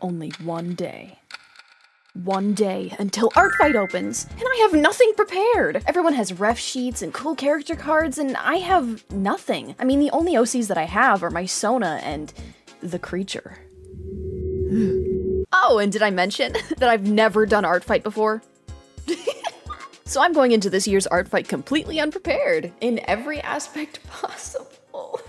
Only one day. One day until Artfight opens, and I have nothing prepared. Everyone has ref sheets and cool character cards, and I have nothing. I mean, the only OCs that I have are my Sona and the creature. Oh, and did I mention that I've never done Artfight before? So I'm going into this year's Artfight completely unprepared in every aspect possible.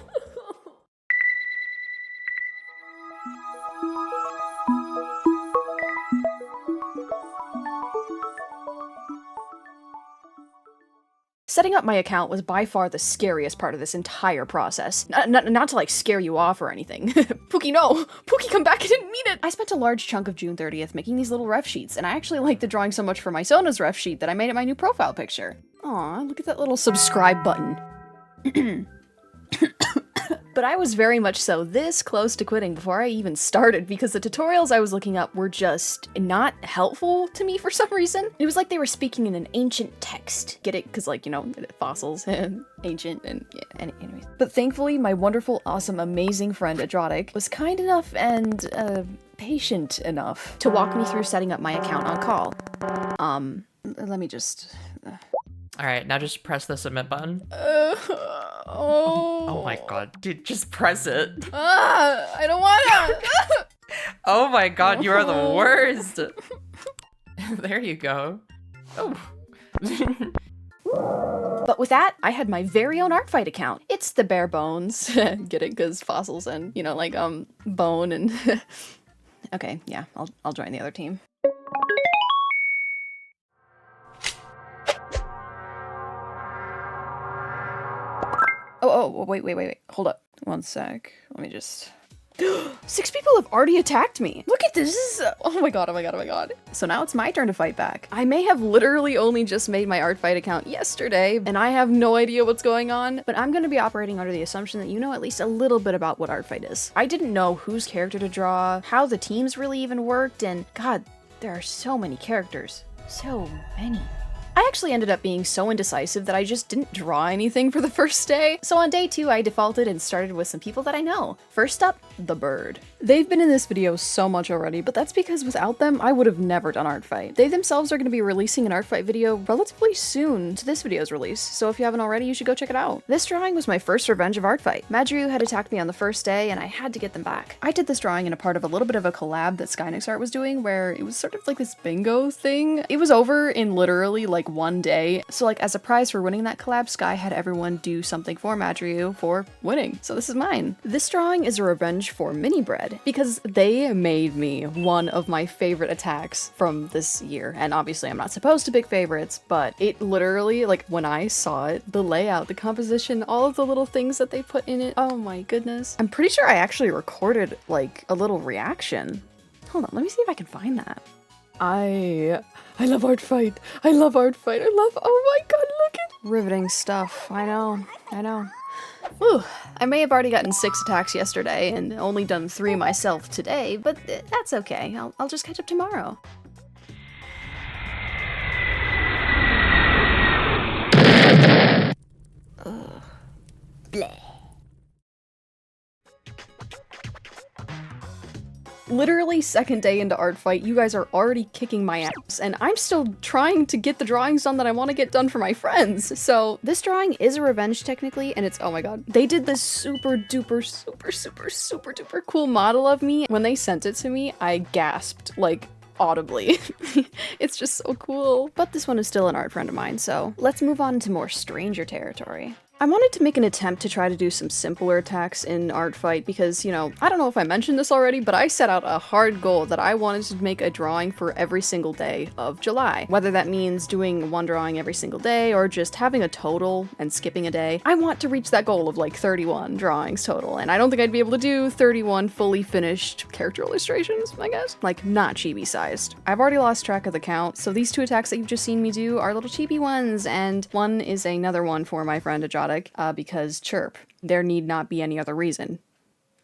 Setting up my account was by far the scariest part of this entire process. Not to like scare you off or anything. Pookie, no! Pookie, come back, I didn't mean it! I spent a large chunk of June 30th making these little ref sheets, and I actually liked the drawing so much for my Sona's ref sheet that I made it my new profile picture. Aw, look at that little subscribe button. But I was very much so this close to quitting before I even started because the tutorials I was looking up were just not helpful to me for some reason. It was like they were speaking in an ancient text. Get it? Because like, you know, fossils and ancient and yeah, anyways. But thankfully, my wonderful, awesome, amazing friend Adrotic was kind enough and patient enough to walk me through setting up my account on call. Let me just... All right, now just press the submit button. Oh my god, dude, just press it. I don't want to. Oh my god, you are the worst. There you go. Oh. But with that, I had my very own Artfight account. It's the bare bones. Get it? Because fossils and, you know, like, bone and... Okay, yeah, I'll join the other team. Oh, wait. Hold up. One sec. Let me just... 6 people have already attacked me. Look at this. This is... Oh my god. So now it's my turn to fight back. I may have literally only just made my Artfight account yesterday, and I have no idea what's going on, but I'm going to be operating under the assumption that you know at least a little bit about what Artfight is. I didn't know whose character to draw, how the teams really even worked, and god, there are so many characters. So many. I actually ended up being so indecisive that I just didn't draw anything for the first day. So on day 2, I defaulted and started with some people that I know. First up, the bird. They've been in this video so much already, but that's because without them, I would have never done Artfight. They themselves are going to be releasing an Artfight video relatively soon to this video's release, so if you haven't already, you should go check it out. This drawing was my first revenge of Artfight. Madryu had attacked me on the first day, and I had to get them back. I did this drawing in a part of a little bit of a collab that Skynix Art was doing, where it was sort of like this bingo thing. It was over in literally like one day, so like as a prize for winning that collab, Sky had everyone do something for Madryu for winning. So this is mine. This drawing is a revenge for Mini Bread, because they made me one of my favorite attacks from this year. And obviously I'm not supposed to pick favorites, but it literally, like when I saw it, the layout, the composition, all of the little things that they put in it, oh my goodness. I'm pretty sure I actually recorded like a little reaction. Hold on, let me see if I can find that. I love Artfight. I love, oh my god, look at riveting stuff. I know. Whew, I may have already gotten 6 attacks yesterday and only done 3 myself today, but that's okay. I'll just catch up tomorrow. Ugh. Bleh. Literally second day into Artfight, you guys are already kicking my ass, and I'm still trying to get the drawings done that I want to get done for my friends. So this drawing is a revenge technically, and it's, oh my god. They did this super duper cool model of me. When they sent it to me, I gasped, like, audibly. It's just so cool. But this one is still an art friend of mine, so let's move on to more stranger territory. I wanted to make an attempt to try to do some simpler attacks in Artfight because, you know, I don't know if I mentioned this already, but I set out a hard goal that I wanted to make a drawing for every single day of July. Whether that means doing one drawing every single day or just having a total and skipping a day, I want to reach that goal of like 31 drawings total, and I don't think I'd be able to do 31 fully finished character illustrations, I guess. Like, not chibi sized. I've already lost track of the count, so these 2 attacks that you've just seen me do are little chibi ones, and one is another one for my friend Ajadic, because chirp. There need not be any other reason.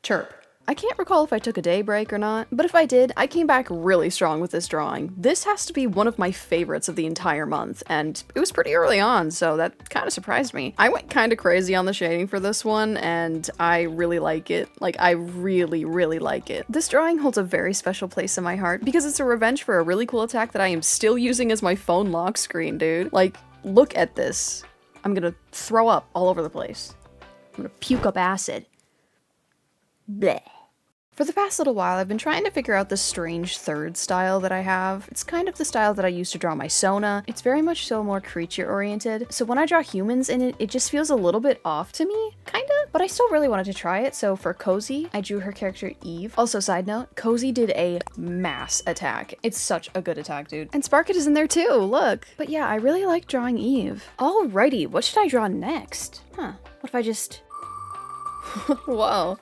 Chirp. I can't recall if I took a day break or not, but if I did, I came back really strong with this drawing. This has to be one of my favorites of the entire month, and it was pretty early on, so that kind of surprised me. I went kind of crazy on the shading for this one, and I really like it. Like, I really, really like it. This drawing holds a very special place in my heart because it's a revenge for a really cool attack that I am still using as my phone lock screen, dude. Like, look at this. I'm gonna throw up all over the place. I'm gonna puke up acid. Bleh. For the past little while, I've been trying to figure out this strange third style that I have. It's kind of the style that I used to draw my Sona. It's very much so more creature-oriented, so when I draw humans in it, it just feels a little bit off to me, kinda, but I still really wanted to try it, so for Cozy, I drew her character Eve. Also, side note, Cozy did a mass attack. It's such a good attack, dude. And Sparkit is in there too, look! But yeah, I really like drawing Eve. Alrighty, what should I draw next? What if I just... Whoa.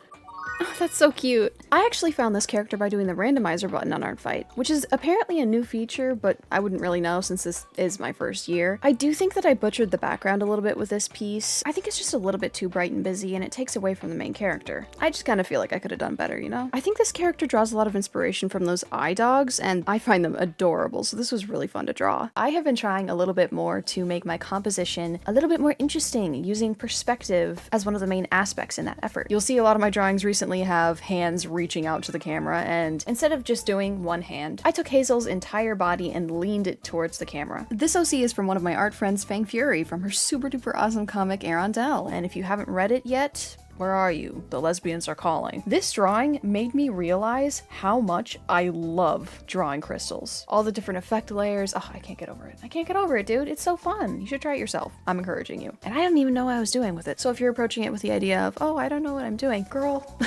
Oh, that's so cute. I actually found this character by doing the randomizer button on Artfight, which is apparently a new feature, but I wouldn't really know since this is my first year. I do think that I butchered the background a little bit with this piece. I think it's just a little bit too bright and busy, and it takes away from the main character. I just kind of feel like I could have done better, you know? I think this character draws a lot of inspiration from those eye dogs, and I find them adorable, so this was really fun to draw. I have been trying a little bit more to make my composition a little bit more interesting, using perspective as one of the main aspects in that effort. You'll see a lot of my drawings recently have hands reaching out to the camera, and instead of just doing one hand, I took Hazel's entire body and leaned it towards the camera. This OC is from one of my art friends, Fang Fury, from her super duper awesome comic Arondel, and if you haven't read it yet, where are you? The lesbians are calling. This drawing made me realize how much I love drawing crystals. All the different effect layers. Oh, I can't get over it. I can't get over it, dude. It's so fun. You should try it yourself. I'm encouraging you. And I didn't even know what I was doing with it. So if you're approaching it with the idea of, oh, I don't know what I'm doing, girl,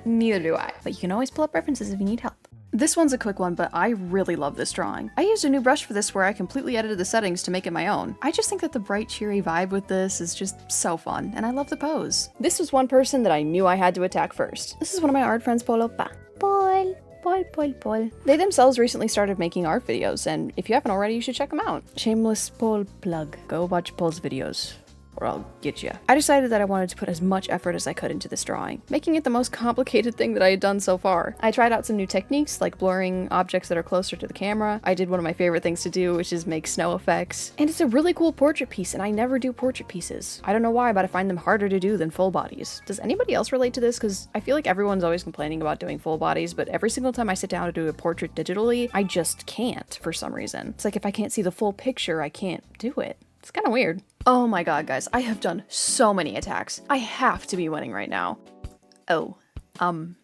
neither do I. But you can always pull up references if you need help. This one's a quick one, but I really love this drawing. I used a new brush for this where I completely edited the settings to make it my own. I just think that the bright, cheery vibe with this is just so fun, and I love the pose. This was one person that I knew I had to attack first. This is one of my art friends, Polopa. Paul. They themselves recently started making art videos, and if you haven't already, you should check them out. Shameless Paul plug. Go watch Paul's videos, or I'll get you. I decided that I wanted to put as much effort as I could into this drawing, making it the most complicated thing that I had done so far. I tried out some new techniques, like blurring objects that are closer to the camera. I did one of my favorite things to do, which is make snow effects. And it's a really cool portrait piece, and I never do portrait pieces. I don't know why, but I find them harder to do than full bodies. Does anybody else relate to this? Because I feel like everyone's always complaining about doing full bodies, but every single time I sit down to do a portrait digitally, I just can't for some reason. It's like if I can't see the full picture, I can't do it. It's kind of weird. Oh my god, guys, I have done so many attacks. I have to be winning right now. Oh, I'm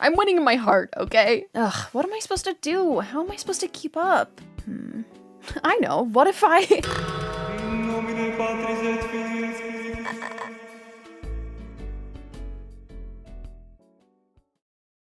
winning in my heart, okay? Ugh, what am I supposed to do? How am I supposed to keep up? I know, what if I...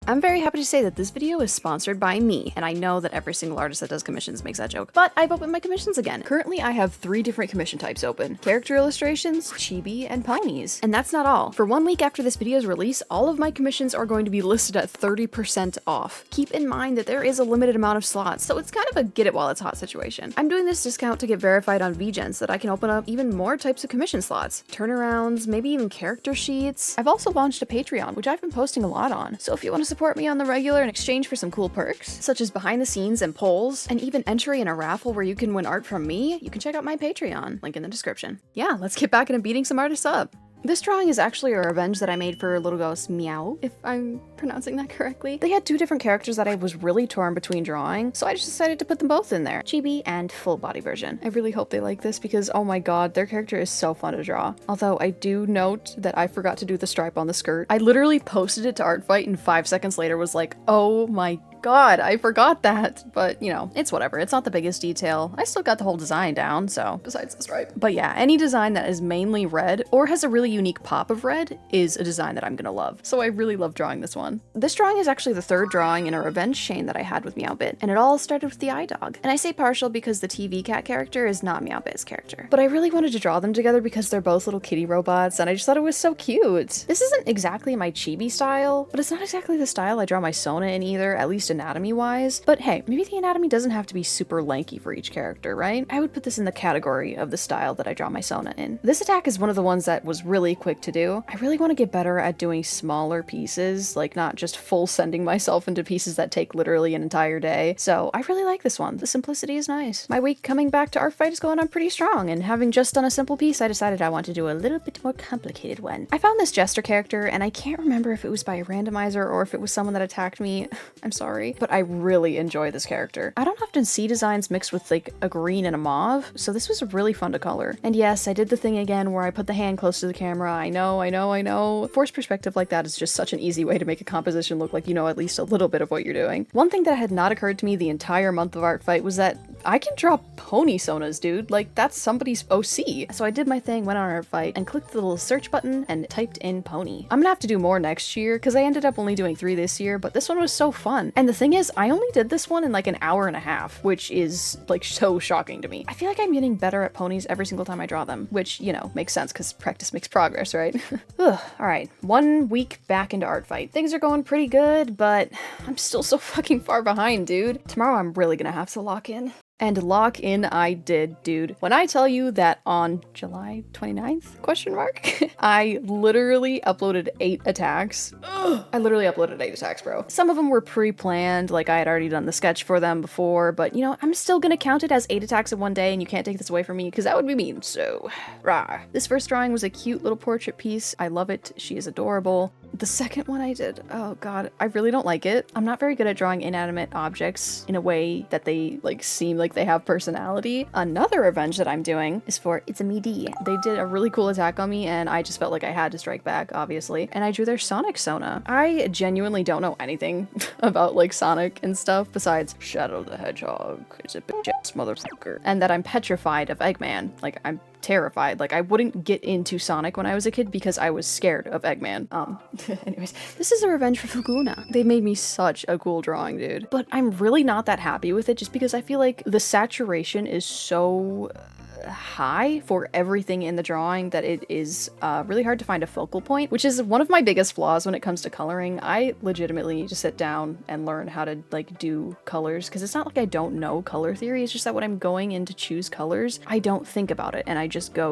I'm very happy to say that this video is sponsored by me, and I know that every single artist that does commissions makes that joke, but I've opened my commissions again. Currently, I have 3 different commission types open: character illustrations, chibi, and ponies. And that's not all. For 1 week after this video's release, all of my commissions are going to be listed at 30% off. Keep in mind that there is a limited amount of slots, so it's kind of a get it while it's hot situation. I'm doing this discount to get verified on VGen so that I can open up even more types of commission slots, turnarounds, maybe even character sheets. I've also launched a Patreon, which I've been posting a lot on, so if you want to support me on the regular in exchange for some cool perks, such as behind the scenes and polls, and even entry in a raffle where you can win art from me, you can check out my Patreon, link in the description. Yeah, let's get back into beating some artists up. This drawing is actually a revenge that I made for little ghost Meow, if I'm pronouncing that correctly. They had 2 different characters that I was really torn between drawing, so I just decided to put them both in there, chibi and full body version. I really hope they like this because, oh my god, their character is so fun to draw. Although I do note that I forgot to do the stripe on the skirt. I literally posted it to Artfight and 5 seconds later was like, oh my god, I forgot that. But, you know, it's whatever. It's not the biggest detail. I still got the whole design down, so, besides the stripe. But yeah, any design that is mainly red or has a really unique pop of red is a design that I'm gonna love. So I really love drawing this one. This drawing is actually the 3rd drawing in a revenge chain that I had with Meowbit, and it all started with the eye dog. And I say partial because the TV cat character is not Meowbit's character. But I really wanted to draw them together because they're both little kitty robots, and I just thought it was so cute. This isn't exactly my chibi style, but it's not exactly the style I draw my Sona in either, at least just anatomy-wise, but hey, maybe the anatomy doesn't have to be super lanky for each character, right? I would put this in the category of the style that I draw my Sona in. This attack is one of the ones that was really quick to do. I really want to get better at doing smaller pieces, like not just full sending myself into pieces that take literally an entire day. So I really like this one. The simplicity is nice. My week coming back to Artfight is going on pretty strong, and having just done a simple piece, I decided I want to do a little bit more complicated one. I found this Jester character, and I can't remember if it was by a randomizer or if it was someone that attacked me. I'm sorry, but I really enjoy this character. I don't often see designs mixed with like a green and a mauve, so this was really fun to color. And yes, I did the thing again where I put the hand close to the camera. I know. Forced perspective like that is just such an easy way to make a composition look like you know at least a little bit of what you're doing. One thing that had not occurred to me the entire month of Artfight was that I can draw pony Sonas, dude. Like, that's somebody's OC. So I did my thing, went on Artfight, and clicked the little search button and typed in pony. I'm gonna have to do more next year, because I ended up only doing 3 this year, but this one was so fun. And the thing is, I only did this one in like an hour and a half, which is like so shocking to me. I feel like I'm getting better at ponies every single time I draw them, which, you know, makes sense because practice makes progress, right? Alright, 1 week back into Artfight. Things are going pretty good, but I'm still so fucking far behind, dude. Tomorrow I'm really gonna have to lock in. And lock in I did, dude. When I tell you that on July 29th, question mark, I literally uploaded 8 attacks. Ugh. I literally uploaded 8 attacks, bro. Some of them were pre-planned, like I had already done the sketch for them before, but you know, I'm still gonna count it as 8 attacks in one day, and you can't take this away from me, because that would be mean, so rah. This first drawing was a cute little portrait piece. I love it. She is adorable. The second one I did, oh god, I really don't like it. I'm not very good at drawing inanimate objects in a way that they like seem like they have personality. Another revenge that I'm doing is for It's a Me D. They did a really cool attack on me, and I just felt like I had to strike back, obviously. And I drew their Sonic Sona. I genuinely don't know anything about like Sonic and stuff besides Shadow the Hedgehog is a bitch ass motherfucker, and that I'm petrified of Eggman. Like, I'm terrified. Like, I wouldn't get into Sonic when I was a kid because I was scared of Eggman. Anyways, this is a revenge for Laguna. They made me such a cool drawing, dude. But I'm really not that happy with it just because I feel like the saturation is so high for everything in the drawing that it is really hard to find a focal point, which is one of my biggest flaws when it comes to coloring. I legitimately need to sit down and learn how to like do colors, because it's not like I don't know color theory, it's just that when I'm going in to choose colors, I don't think about it and I just go.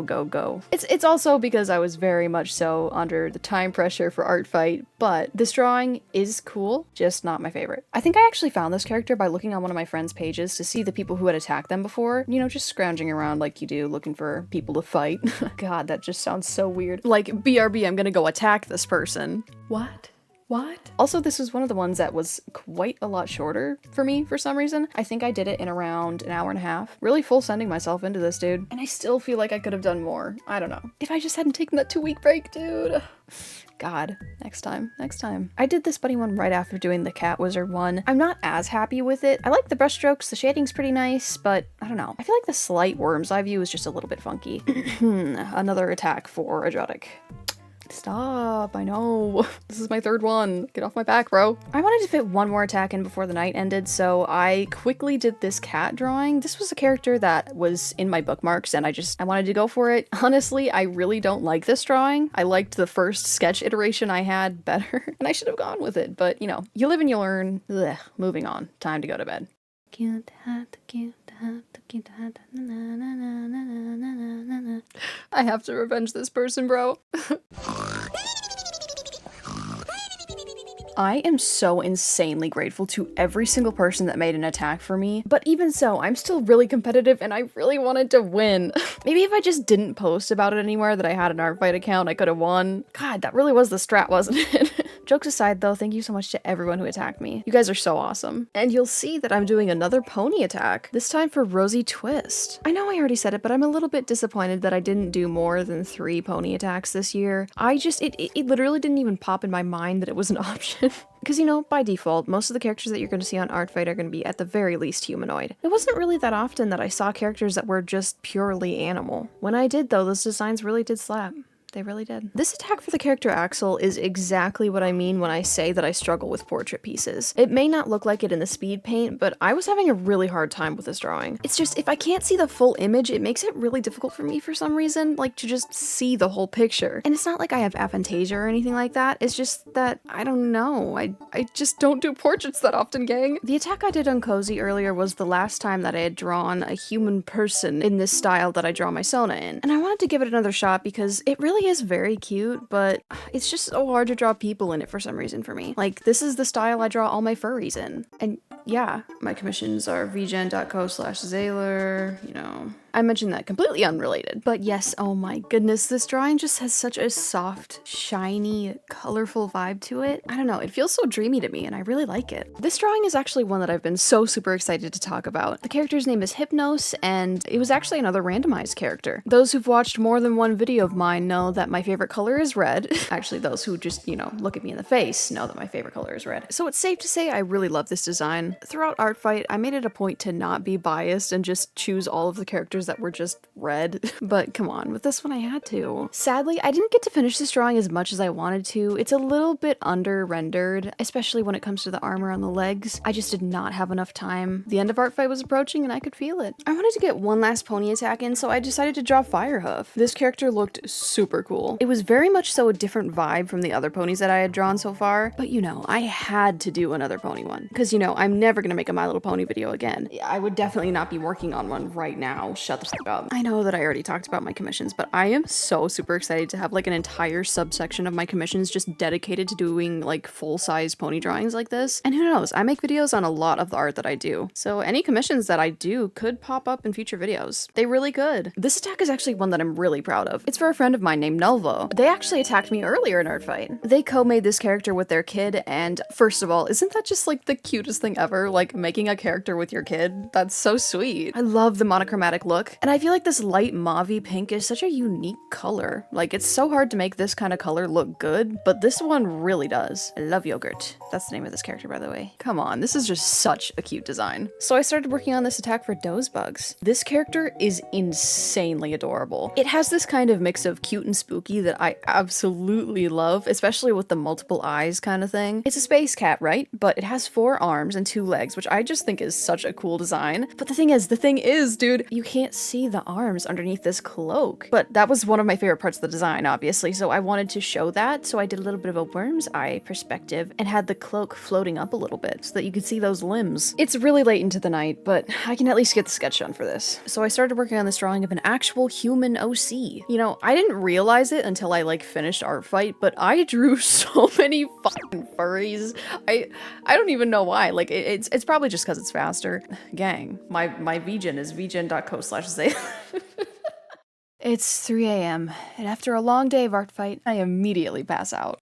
It's also because I was very much so under the time pressure for Artfight, but this drawing is cool, just not my favorite. I think I actually found this character by looking on one of my friends' pages to see the people who had attacked them before, you know, just scrounging around like you do, looking for people to fight. God, that just sounds so weird. Like, BRB, I'm gonna go attack this person. What? Also, this was one of the ones that was quite a lot shorter for me for some reason. I think I did it in around an hour and a half. Really full sending myself into this, dude. And I still feel like I could have done more. I don't know. If I just hadn't taken that 2-week break, dude. God, next time. I did this bunny one right after doing the Cat Wizard one. I'm not as happy with it. I like the brushstrokes, the shading's pretty nice, but I don't know. I feel like the slight worm's eye view is just a little bit funky. Another attack for Adrotic. Stop, I know. This is my 3rd one. Get off my back, bro. I wanted to fit one more attack in before the night ended, so I quickly did this cat drawing. This was a character that was in my bookmarks, and I wanted to go for it. Honestly, I really don't like this drawing. I liked the first sketch iteration I had better, and I should have gone with it, but you know, you live and you learn. Ugh, moving on. Time to go to bed. I have to revenge this person, bro. I am so insanely grateful to every single person that made an attack for me, but even so, I'm still really competitive and I really wanted to win. Maybe if I just didn't post about it anywhere that I had an Artfight account, I could have won. God, that really was the strat, wasn't it? Jokes aside though, thank you so much to everyone who attacked me. You guys are so awesome. And you'll see that I'm doing another pony attack, this time for Rosie Twist. I know I already said it, but I'm a little bit disappointed that I didn't do more than 3 pony attacks this year. It literally didn't even pop in my mind that it was an option. Because, you know, by default, most of the characters that you're going to see on Artfight are going to be at the very least humanoid. It wasn't really that often that I saw characters that were just purely animal. When I did though, those designs really did slap. They really did. This attack for the character Axel is exactly what I mean when I say that I struggle with portrait pieces. It may not look like it in the speed paint, but I was having a really hard time with this drawing. It's just, if I can't see the full image, it makes it really difficult for me for some reason, like to just see the whole picture. And it's not like I have aphantasia or anything like that, it's just that, I don't know, I just don't do portraits that often, gang. The attack I did on Cozy earlier was the last time that I had drawn a human person in this style that I draw my Sona in. And I wanted to give it another shot because it really is very cute, but it's just so hard to draw people in it for some reason for me. Like, this is the style I draw all my furries in. And yeah, my commissions are vgen.co/Zaylor, you know. I mentioned that completely unrelated. But yes, oh my goodness, this drawing just has such a soft, shiny, colorful vibe to it. I don't know, it feels so dreamy to me and I really like it. This drawing is actually one that I've been so super excited to talk about. The character's name is Hypnos, and it was actually another randomized character. Those who've watched more than one video of mine know that my favorite color is red. Actually, those who just, you know, look at me in the face know that my favorite color is red. So it's safe to say I really love this design. Throughout Artfight, I made it a point to not be biased and just choose all of the characters that were just red. But come on, with this one I had to. Sadly, I didn't get to finish this drawing as much as I wanted to. It's a little bit under-rendered, especially when it comes to the armor on the legs. I just did not have enough time. The end of Artfight was approaching and I could feel it. I wanted to get one last pony attack in, so I decided to draw Firehoof. This character looked super cool. It was very much so a different vibe from the other ponies that I had drawn so far, but you know, I had to do another pony one. Because you know, I'm never gonna make a My Little Pony video again. I would definitely not be working on one right now. Shut the fuck up. I know that I already talked about my commissions, but I am so super excited to have like an entire subsection of my commissions just dedicated to doing like full-size pony drawings like this. And who knows, I make videos on a lot of the art that I do. So any commissions that I do could pop up in future videos. They really could. This attack is actually one that I'm really proud of. It's for a friend of mine named Nelvo. They actually attacked me earlier in Artfight. They co-made this character with their kid, and first of all, isn't that just like the cutest thing ever? Like making a character with your kid? That's so sweet. I love the monochromatic look, and I feel like this light mauvey pink is such a unique color. Like, it's so hard to make this kind of color look good, but this one really does. I love yogurt. That's the name of this character, by the way. Come on, this is just such a cute design. So I started working on this attack for Dozebugs. This character is insanely adorable. It has this kind of mix of cute and spooky that I absolutely love, especially with the multiple eyes kind of thing. It's a space cat, right? But it has 4 arms and 2 legs, which I just think is such a cool design. But the thing is, dude, you can't see the arms underneath this cloak. But that was one of my favorite parts of the design, obviously, so I wanted to show that, so I did a little bit of a worm's eye perspective and had the cloak floating up a little bit so that you could see those limbs. It's really late into the night, but I can at least get the sketch done for this. So I started working on this drawing of an actual human OC. You know, I didn't realize it until I like finished Artfight, but I drew so many fucking furries. I don't even know why. Like, it's probably just because it's faster. Gang, my vgen is vgen.co/Zaylor. It's 3 a.m., and after a long day of Artfight, I immediately pass out.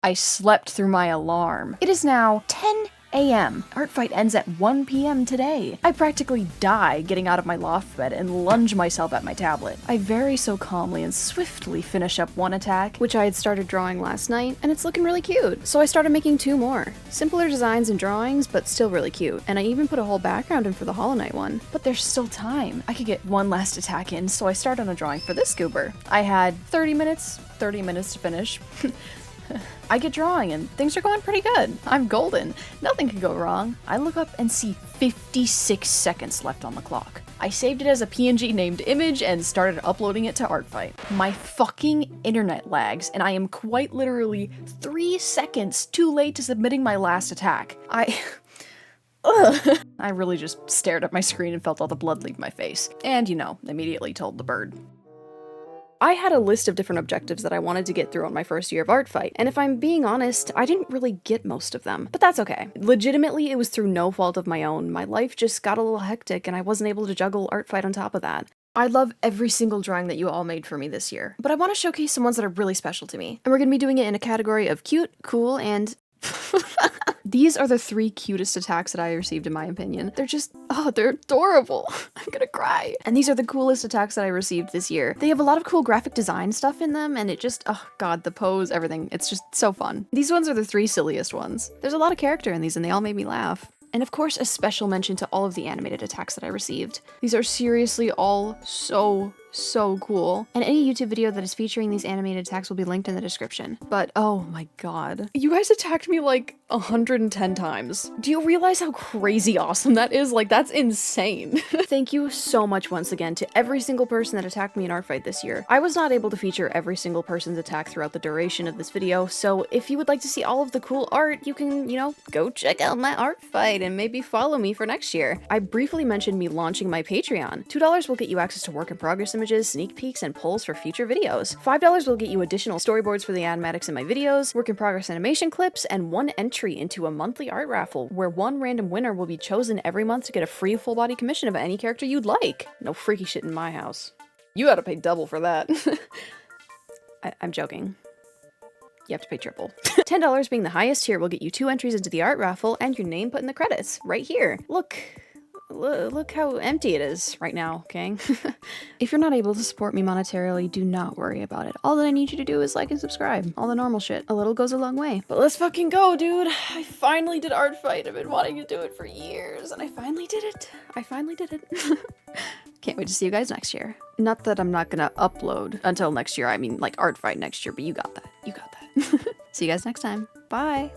I slept through my alarm. It is now 10 a.m. Artfight ends at 1 p.m. today. I practically die getting out of my loft bed and lunge myself at my tablet. I very so calmly and swiftly finish up one attack, which I had started drawing last night, and it's looking really cute. So I started making 2 more. Simpler designs and drawings, but still really cute. And I even put a whole background in for the Hollow Knight one. But there's still time. I could get one last attack in, so I start on a drawing for this goober. I had 30 minutes to finish. I get drawing and things are going pretty good. I'm golden. Nothing can go wrong. I look up and see 56 seconds left on the clock. I saved it as a PNG named image and started uploading it to Artfight. My fucking internet lags, and I am quite literally 3 seconds too late to submitting my last attack. I really just stared at my screen and felt all the blood leave my face. And, you know, immediately told the bird. I had a list of different objectives that I wanted to get through on my first year of Artfight, and if I'm being honest, I didn't really get most of them. But that's okay. Legitimately, it was through no fault of my own. My life just got a little hectic, and I wasn't able to juggle Artfight on top of that. I love every single drawing that you all made for me this year, but I want to showcase some ones that are really special to me. And we're going to be doing it in a category of cute, cool, and... These are the 3 cutest attacks that I received in my opinion. They're just, oh, they're adorable. I'm gonna cry. And these are the coolest attacks that I received this year. They have a lot of cool graphic design stuff in them, and it just, oh god, the pose, everything. It's just so fun. These ones are the 3 silliest ones. There's a lot of character in these, and they all made me laugh. And of course, a special mention to all of the animated attacks that I received. These are seriously all so So cool. And any YouTube video that is featuring these animated attacks will be linked in the description. But oh my god. You guys attacked me like 110 times. Do you realize how crazy awesome that is? Like, that's insane. Thank you so much once again to every single person that attacked me in Artfight this year. I was not able to feature every single person's attack throughout the duration of this video, so if you would like to see all of the cool art, you can, you know, go check out my Artfight and maybe follow me for next year. I briefly mentioned me launching my Patreon. $2 will get you access to work in progress images, sneak peeks, and polls for future videos. $5 will get you additional storyboards for the animatics in my videos, work in progress animation clips, and 1 entry into a monthly art raffle where 1 random winner will be chosen every month to get a free full body commission of any character you'd like. No freaky shit in my house. You gotta pay double for that. I'm joking. You have to pay triple. $10 being the highest tier will get you 2 entries into the art raffle and your name put in the credits, right here. Look how empty it is right now, okay? If you're not able to support me monetarily, do not worry about it. All that I need you to do is like and subscribe. All the normal shit. A little goes a long way. But let's fucking go, dude. I finally did Artfight. I've been wanting to do it for years, and I finally did it. I finally did it. Can't wait to see you guys next year. Not that I'm not gonna upload until next year. I mean, like, Artfight next year, but you got that. You got that. See you guys next time. Bye.